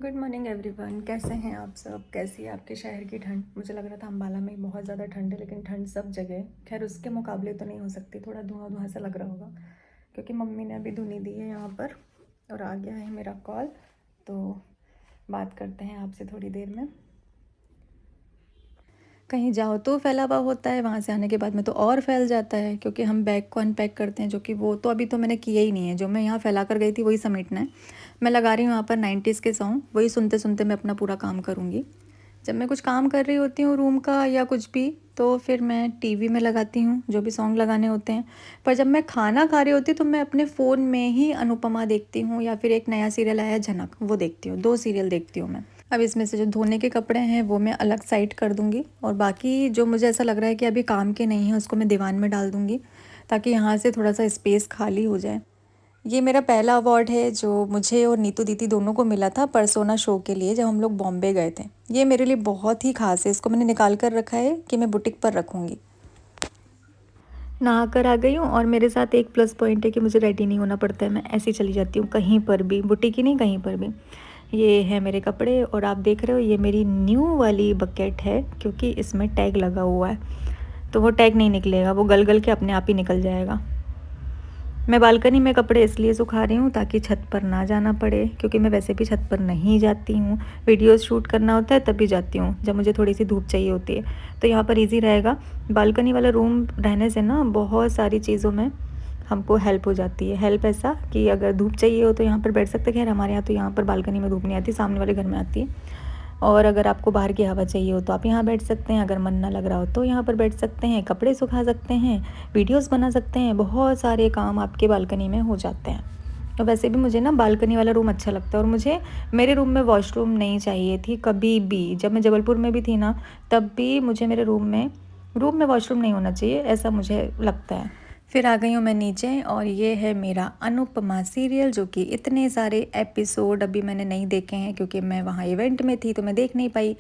Good morning everyone. कैसे हैं आप सब? कैसी है आपके शहर की ठंड? मुझे लग रहा था अम्बाला में बहुत ज़्यादा ठंड है, लेकिन ठंड सब जगह है। खैर उसके मुकाबले तो नहीं हो सकती, थोड़ा धुआं धुआं सा लग रहा होगा क्योंकि मम्मी ने अभी धुनी दी है यहाँ पर और आ गया है मेरा कॉल। तो बात करते हैं आपसे थोड़ी देर में। कहीं जाओ तो फैला हुआ होता है, वहाँ से आने के बाद में तो और फैल जाता है क्योंकि हम बैग को अनपैक करते हैं, जो कि वो तो अभी तो मैंने किया ही नहीं है। जो मैं यहाँ फैला कर गई थी वही समेटना है। मैं लगा रही हूँ यहाँ पर 90s के सॉन्ग, वही सुनते सुनते मैं अपना पूरा काम करूँगी। जब मैं कुछ काम कर रही होती हूँ रूम का या कुछ भी, तो फिर मैं टीवी में लगाती हूँ जो भी सॉन्ग लगाने होते हैं। पर जब मैं खाना खा रही होती हूँ तो मैं अपने फ़ोन में ही अनुपमा देखती हूँ या फिर एक नया सीरियल आया झनक, वो देखती हूँ। 2 सीरियल देखती हूँ मैं। अब इसमें से जो धोने के कपड़े हैं वो मैं अलग साइड कर दूँगी और बाकी जो मुझे ऐसा लग रहा है कि अभी काम के नहीं है उसको मैं दीवान में डाल दूँगी, ताकि यहाँ से थोड़ा सा स्पेस खाली हो जाए। ये मेरा पहला अवार्ड है जो मुझे और नीतू दीदी दोनों को मिला था परसोना शो के लिए, जब हम लोग बॉम्बे गए थे। ये मेरे लिए बहुत ही खास है, इसको मैंने निकाल कर रखा है कि मैं बुटीक पर रखूँगी। नहा कर आ गई हूँ और मेरे साथ एक प्लस पॉइंट है कि मुझे रेडी नहीं होना पड़ता है। मैं ऐसे ही चली जाती हूँ कहीं पर भी, बुटीक ही नहीं कहीं पर भी। ये है मेरे कपड़े और आप देख रहे हो ये मेरी न्यू वाली बकेट है क्योंकि इसमें टैग लगा हुआ है, तो वो टैग नहीं निकलेगा, वो गल गल के अपने आप ही निकल जाएगा। मैं बालकनी में कपड़े इसलिए सुखा रही हूँ ताकि छत पर ना जाना पड़े, क्योंकि मैं वैसे भी छत पर नहीं जाती हूँ। वीडियोस शूट करना होता है तब भी जाती हूँ जब मुझे थोड़ी सी धूप चाहिए होती है, तो यहाँ पर इजी रहेगा। बालकनी वाला रूम रहने से ना बहुत सारी चीज़ों में हमको हेल्प हो जाती है। हेल्प ऐसा कि अगर धूप चाहिए हो तो यहाँ पर बैठ सकते। खैर हमारे यहाँ तो यहाँ पर बालकनी में धूप नहीं आती, सामने वाले घर में आती है। और अगर आपको बाहर की हवा चाहिए हो तो आप यहाँ बैठ सकते हैं। अगर मन ना लग रहा हो तो यहाँ पर बैठ सकते हैं, कपड़े सुखा सकते हैं, वीडियोस बना सकते हैं। बहुत सारे काम आपके बालकनी में हो जाते हैं। और वैसे भी मुझे ना बालकनी वाला रूम अच्छा लगता है। और मुझे मेरे रूम में वॉशरूम नहीं चाहिए थी कभी भी। जब मैं जबलपुर में भी थी ना, तब भी मुझे मेरे रूम में वॉशरूम नहीं होना चाहिए, ऐसा मुझे लगता है। फिर आ गई हूँ मैं नीचे और ये है मेरा अनुपमा सीरियल, जो कि इतने सारे एपिसोड अभी मैंने नहीं देखे हैं क्योंकि मैं वहाँ इवेंट में थी तो मैं देख नहीं पाई।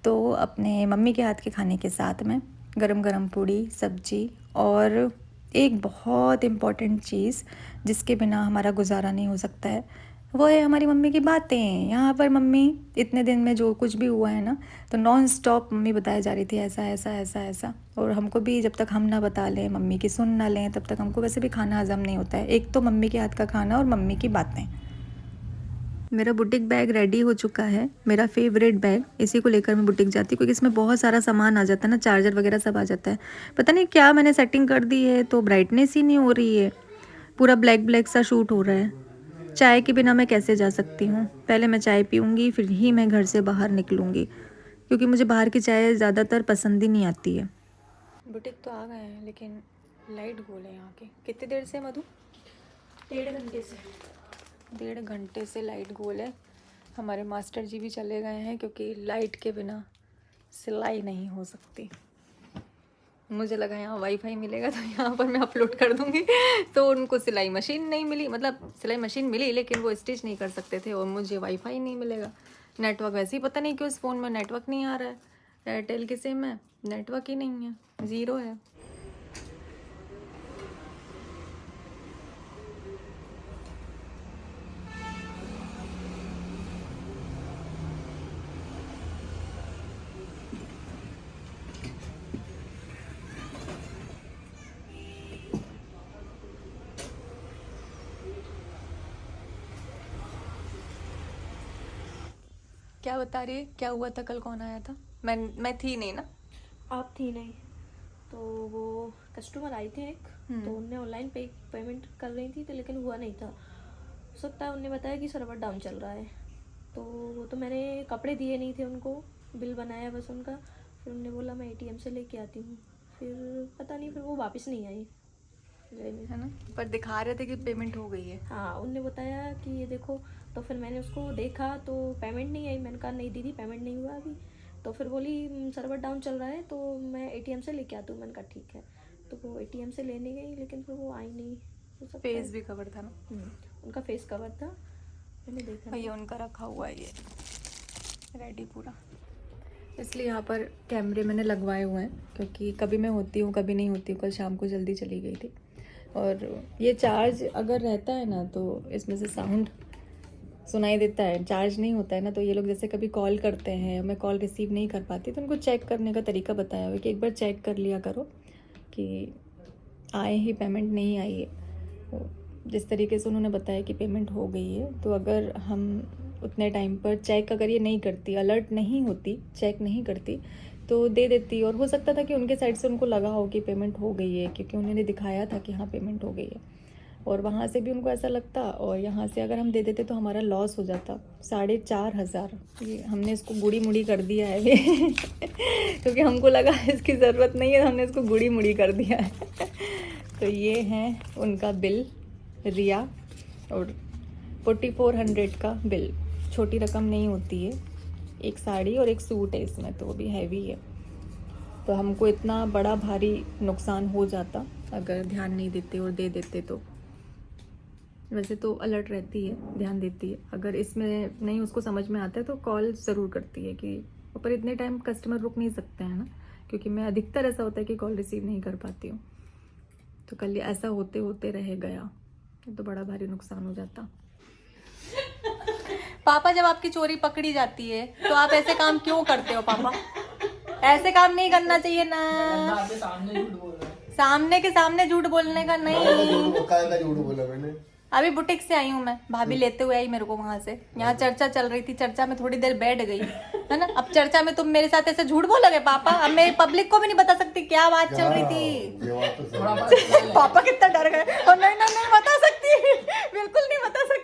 तो अपने मम्मी के हाथ के खाने के साथ में गरम गरम पूड़ी सब्जी और एक बहुत इम्पॉर्टेंट चीज़ जिसके बिना हमारा गुजारा नहीं हो सकता है, वो है हमारी मम्मी की बातें। यहाँ पर मम्मी इतने दिन में जो कुछ भी हुआ है ना, तो नॉन स्टॉप मम्मी बताए जा रही थी ऐसा ऐसा ऐसा ऐसा। और हमको भी जब तक हम ना बता लें, मम्मी की सुन ना लें, तब तक हमको वैसे भी खाना हजम नहीं होता है। एक तो मम्मी के हाथ का खाना और मम्मी की बातें। मेरा बुटीक बैग रेडी हो चुका है, मेरा फेवरेट बैग। इसी को लेकर मैं बुटीक जाती हूँ क्योंकि इसमें बहुत सारा सामान आ जाता है ना, चार्जर वगैरह सब आ जाता है। पता नहीं क्या मैंने सेटिंग कर दी है तो ब्राइटनेस ही नहीं हो रही है, पूरा ब्लैक ब्लैक सा शूट हो रहा है। चाय के बिना मैं कैसे जा सकती हूँ? पहले मैं चाय पीऊँगी फिर ही मैं घर से बाहर निकलूँगी, क्योंकि मुझे बाहर की चाय ज़्यादातर पसंद ही नहीं आती है। बुटीक तो आ गए हैं लेकिन लाइट गोल है यहाँ की। कितनी देर से मधु? 1.5 घंटे से। 1.5 घंटे से लाइट गोल है। हमारे मास्टर जी भी चले गए हैं क्योंकि लाइट के बिना सिलाई नहीं हो सकती। मुझे लगा यहाँ वाईफाई मिलेगा तो यहाँ पर मैं अपलोड कर दूँगी। तो उनको सिलाई मशीन नहीं मिली, मतलब सिलाई मशीन मिली लेकिन वो स्टिच नहीं कर सकते थे, और मुझे वाईफाई नहीं मिलेगा। नेटवर्क वैसे ही पता नहीं क्यों इस फ़ोन में नेटवर्क नहीं आ रहा है। एयरटेल की सिम है, नेटवर्क ही नहीं है, ज़ीरो है। क्या बता रही है? क्या हुआ था? कल कौन आया था? मैं थी नहीं ना। आप थी नहीं, तो वो कस्टमर आई थे एक, तो उनने ऑनलाइन पेमेंट कर रही थी तो लेकिन हुआ नहीं था। हो सकता है उनने बताया कि सर्वर डाउन चल रहा है, तो वो तो मैंने कपड़े दिए नहीं थे उनको, बिल बनाया बस उनका। फिर उनने बोला मैं एटीएम से लेके आती हूँ, फिर पता नहीं, फिर वो वापस नहीं आई लेने। है ना, पर दिखा रहे थे कि पेमेंट हो गई है। हाँ, उनने बताया कि ये देखो, तो फिर मैंने उसको देखा तो पेमेंट नहीं आई। मैंने कहा नहीं दीदी पेमेंट नहीं हुआ अभी। तो फिर बोली सर्वर डाउन चल रहा है तो मैं एटीएम से लेके आती हूँ। मैंने कहा ठीक है। तो वो एटीएम से लेने गई लेकिन फिर वो आई नहीं। हो सकता है फेस भी कवर था ना। उनका फेस कवर था, मैंने देखा और ये नहीं। उनका रखा हुआ है, ये रेडी पूरा। इसलिए यहाँ पर कैमरे मैंने लगवाए हुए हैं क्योंकि कभी मैं होती हूँ कभी नहीं होती हूँ। कल शाम को जल्दी चली गई थी, और ये चार्ज अगर रहता है ना तो इसमें से साउंड सुनाई देता है, चार्ज नहीं होता है ना, तो ये लोग जैसे कभी कॉल करते हैं, मैं कॉल रिसीव नहीं कर पाती, तो उनको चेक करने का तरीका बताया हुआ है कि एक बार चेक कर लिया करो कि आए ही पेमेंट नहीं आई है। तो जिस तरीके से उन्होंने बताया कि पेमेंट हो गई है, तो अगर हम उतने टाइम पर चेक अगर ये नहीं करती, अलर्ट नहीं होती, चेक नहीं करती, तो दे देती। और हो सकता था कि उनके साइड से उनको लगा हो कि पेमेंट हो गई है, क्योंकि उन्होंने दिखाया था कि हाँ पेमेंट हो गई है, और वहाँ से भी उनको ऐसा लगता, और यहाँ से अगर हम दे देते तो हमारा लॉस हो जाता 4,500। ये हमने इसको गुड़ी मुड़ी कर दिया है ये क्योंकि हमको लगा इसकी ज़रूरत नहीं है, तो हमने इसको गुड़ी मुड़ी कर दिया है तो ये है उनका बिल, रिया, और 4400 का बिल। छोटी रकम नहीं होती है, एक साड़ी और एक सूट है इसमें, तो वो भी हैवी है। तो हमको इतना बड़ा भारी नुकसान हो जाता अगर ध्यान नहीं देते और दे देते। तो वैसे तो अलर्ट रहती है, ध्यान देती है, अगर इसमें नहीं उसको समझ में आता है तो कॉल ज़रूर करती है कि, पर इतने टाइम कस्टमर रुक नहीं सकते हैं ना, क्योंकि मैं अधिकतर ऐसा होता है कि कॉल रिसीव नहीं कर पाती हूँ। तो कल ऐसा होते होते रह गया तो बड़ा भारी नुकसान हो जाता। पापा, जब आपकी चोरी पकड़ी जाती है तो आप ऐसे काम क्यों करते हो पापा? ऐसे काम नहीं करना चाहिए ना। सामने के सामने झूठ बोलने का नहीं। झूठ बोला मैंने। अभी बुटीक से आई हूँ मैं, भाभी लेते हुए आई मेरे को वहां से। यहाँ चर्चा चल रही थी, चर्चा में थोड़ी देर बैठ गई है ना। अब चर्चा में तुम मेरे साथ ऐसे झूठ बोलोगे पापा? अब मैं पब्लिक को भी नहीं बता सकती क्या बात चल रही थी। पापा कितना डर गए, और नहीं नहीं नहीं बता सकती, बिल्कुल नहीं बता सकती।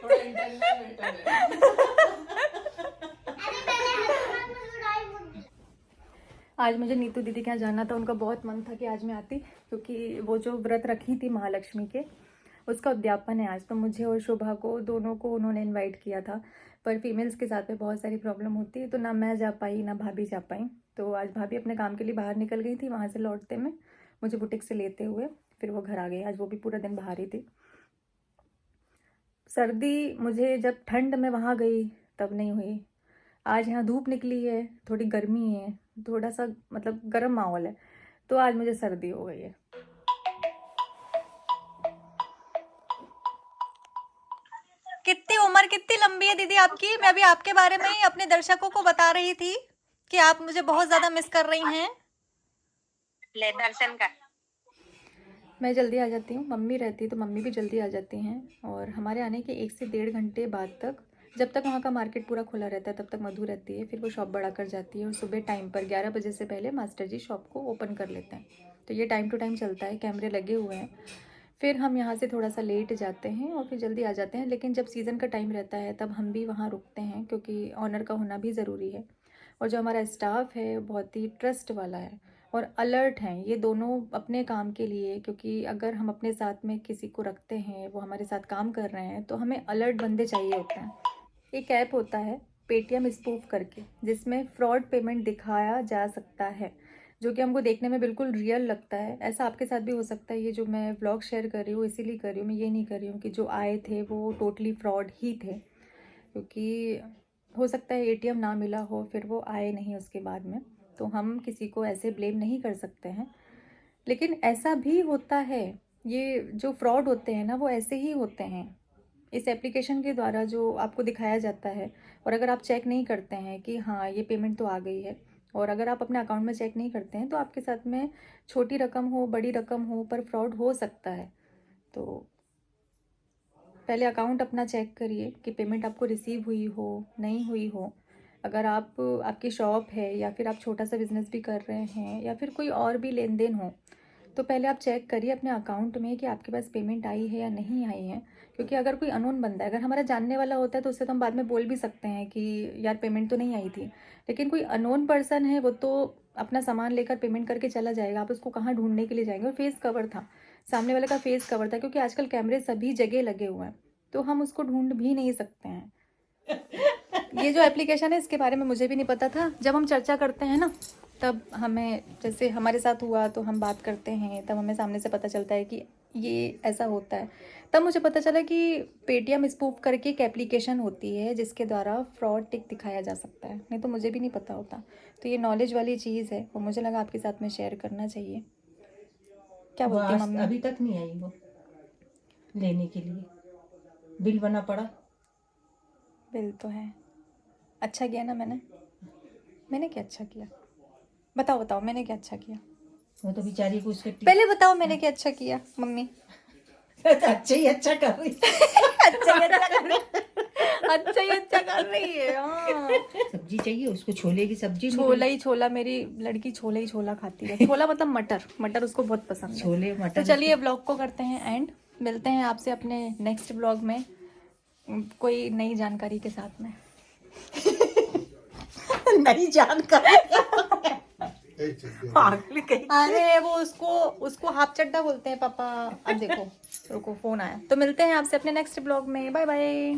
आज मुझे नीतू दीदी के यहाँ जाना था, उनका बहुत मन था कि आज मैं आती, क्योंकि वो जो व्रत रखी थी महालक्ष्मी के, उसका उद्यापन है आज। तो मुझे और शोभा को, दोनों को उन्होंने इनवाइट किया था, पर फीमेल्स के साथ में बहुत सारी प्रॉब्लम होती है, तो ना मैं जा पाई ना भाभी जा पाई। तो आज भाभी अपने काम के लिए बाहर निकल गई थी, वहाँ से लौटते में मुझे बुटीक से लेते हुए फिर वो घर आ गई। आज वो भी पूरा दिन बाहर ही थी। सर्दी मुझे जब ठंड में वहाँ गई तब नहीं हुई, आज यहाँ धूप निकली है, थोड़ी गर्मी है, थोड़ा सा मतलब गर्म माहौल है, तो आज मुझे सर्दी हो गई है। कितनी उम्र कितनी लंबी है दीदी आपकी? मैं अभी आपके बारे में ही अपने दर्शकों को बता रही थी कि आप मुझे बहुत ज्यादा मिस कर रही हैं। ले दर्शन कर। मैं जल्दी आ जाती हूँ, मम्मी रहती है तो मम्मी भी जल्दी आ जाती हैं, और हमारे आने के 1 से 1.5 घंटे बाद तक, जब तक वहाँ का मार्केट पूरा खुला रहता है तब तक मधु रहती है, फिर वो शॉप बड़ा कर जाती है, और सुबह टाइम पर 11 बजे से पहले मास्टर जी शॉप को ओपन कर लेते हैं। तो ये टाइम टू टाइम चलता है, कैमरे लगे हुए हैं। फिर हम यहाँ से थोड़ा सा लेट जाते हैं और फिर जल्दी आ जाते हैं, लेकिन जब सीज़न का टाइम रहता है तब हम भी वहाँ रुकते हैं, क्योंकि ऑनर का होना भी ज़रूरी है। और जो हमारा स्टाफ है बहुत ही ट्रस्ट वाला है और अलर्ट हैं, ये दोनों अपने काम के लिए, क्योंकि अगर हम अपने साथ में किसी को रखते हैं, वो हमारे साथ काम कर रहे हैं, तो हमें अलर्ट बंदे चाहिए होते हैं। एक ऐप होता है पेटीएम स्पूफ करके, जिसमें फ्रॉड पेमेंट दिखाया जा सकता है, जो कि हमको देखने में बिल्कुल रियल लगता है। ऐसा आपके साथ भी हो सकता है। ये जो मैं व्लॉग शेयर कर रही हूँ इसीलिए कर रही हूँ, मैं ये नहीं कर रही हूँ कि जो आए थे वो टोटली फ्रॉड ही थे, क्योंकि हो सकता है एटीएम ना मिला हो, फिर वो आए नहीं उसके बाद में, तो हम किसी को ऐसे ब्लेम नहीं कर सकते हैं। लेकिन ऐसा भी होता है, ये जो फ्रॉड होते हैं ना वो ऐसे ही होते हैं। इस एप्लीकेशन के द्वारा जो आपको दिखाया जाता है, और अगर आप चेक नहीं करते हैं कि हाँ ये पेमेंट तो आ गई है, और अगर आप अपने अकाउंट में चेक नहीं करते हैं, तो आपके साथ में छोटी रकम हो बड़ी रकम हो पर फ्रॉड हो सकता है। तो पहले अकाउंट अपना चेक करिए कि पेमेंट आपको रिसीव हुई हो नहीं हुई हो। अगर आपकी शॉप है, या फिर आप छोटा सा बिजनेस भी कर रहे हैं, या फिर कोई और भी लेन देन हो, तो पहले आप चेक करिए अपने अकाउंट में कि आपके पास पेमेंट आई है या नहीं आई है। क्योंकि अगर कोई अननोन बंदा है, अगर हमारा जानने वाला होता है, तो उससे तो हम बाद में बोल भी सकते हैं कि यार पेमेंट तो नहीं आई थी। लेकिन कोई अननोन पर्सन है, वो तो अपना सामान लेकर पेमेंट करके चला जाएगा, आप उसको कहाँ ढूंढने के लिए जाएंगे। और फेस कवर था, सामने वाले का फेस कवर था, क्योंकि आजकल कैमरे सभी जगह लगे हुए हैं, तो हम उसको ढूंढ भी नहीं सकते हैं। ये जो एप्लीकेशन है इसके बारे में मुझे भी नहीं पता था। जब हम चर्चा करते हैं ना, तब हमें, जैसे हमारे साथ हुआ तो हम बात करते हैं, तब हमें सामने से पता चलता है कि ये ऐसा होता है। तब मुझे पता चला कि पेटीएम स्पूफ करके एक एप्लीकेशन होती है जिसके द्वारा फ्रॉड टिक दिखाया जा सकता है, नहीं तो मुझे भी नहीं पता होता। तो ये नॉलेज वाली चीज़ है, वो मुझे लगा आपके साथ में शेयर करना चाहिए। क्या बोलती है मम्मी? अभी तक नहीं आई वो लेने के लिए, बिल बना पड़ा। बिल तो है। अच्छा किया ना मैंने क्या अच्छा किया? बताओ मैंने क्या अच्छा किया? वो तो बेचारी को उसके पहले बताओ मैंने क्या अच्छा किया मम्मी? अच्छा ही अच्छा कर रही अच्छा ही अच्छा कर रही है। हाँ, सब्जी चाहिए उसको, छोले की सब्जी छोला ही छोला, मेरी लड़की छोला ही छोला खाती है। छोला मतलब मटर उसको बहुत पसंद है। छोले तो मटर। चलिए ब्लॉग को करते हैं एंड, मिलते हैं आपसे अपने नेक्स्ट ब्लॉग में कोई नई जानकारी के साथ में। नई जानकारी। पागल कहीं। अरे वो उसको हाफ चड्डा बोलते हैं पापा। अब देखो रुको फोन आया, तो मिलते हैं आपसे अपने नेक्स्ट ब्लॉग में। Bye bye.